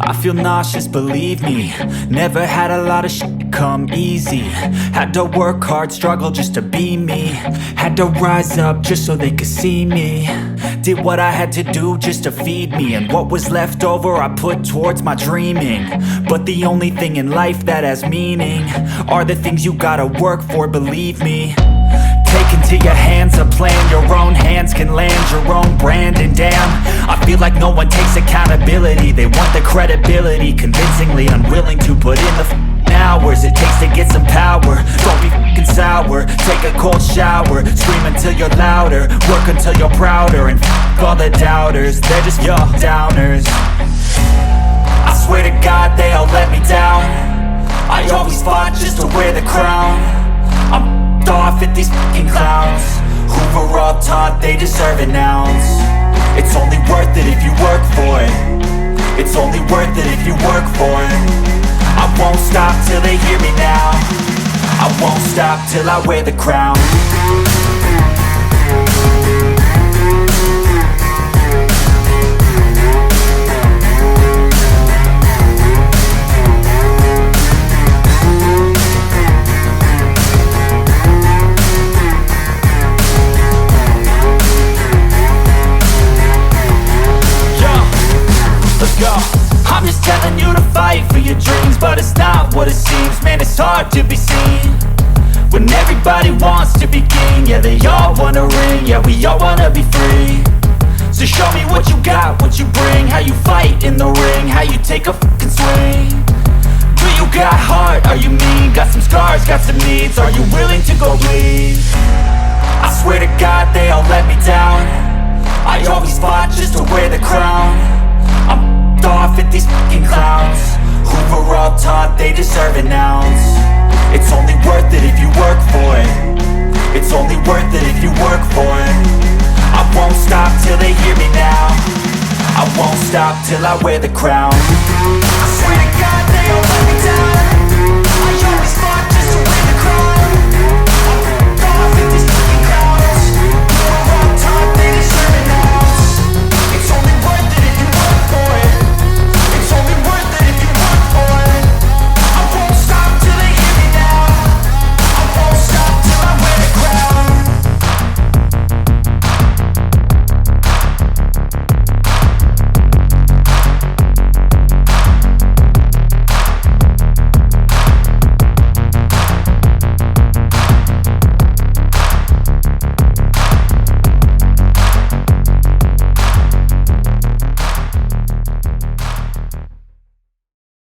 I feel nauseous, believe me. Never had a lot of shit come easy. Had to work hard, struggle just to be me. Had to rise up just so they could see me. Did what I had to do just to feed me. And what was left over I put towards my dreaming. But the only thing in life that has meaning are the things you gotta work for, believe me. Take into your hands a plan, your own hands can land your own brand. And damn, I feel like no one takes accountability. They want the credibility, convincingly unwilling to put in the hours it takes to get some power. Don't be f***ing sour, take a cold shower. Scream until you're louder, work until you're prouder. And f*** all the doubters, they're just your downers. I swear to God they all let me down. I always fought just to wear the crown. I'm off at these fucking clowns who were all taught they deserve an ounce. It's only worth it if you work for it. It's only worth it if you work for it. I won't stop till they hear me now. I won't stop till I wear the crown. I'm just telling you to fight for your dreams, but it's not what it seems. Man, it's hard to be seen when everybody wants to be king. Yeah, they all wanna ring, yeah, we all wanna be free. So show me what you got, what you bring, how you fight in the ring, how you take a fucking swing. Do you got heart, are you mean? Got some scars, got some needs, are you willing to go bleed? I swear to God they all let me down. I always fought just to wear the crown. I'm off at these fucking clowns who were all taught they deserve an ounce. It's only worth it if you work for it. It's only worth it if you work for it. I won't stop till they hear me now. I won't stop till I wear the crown. I swear to God they all let me down.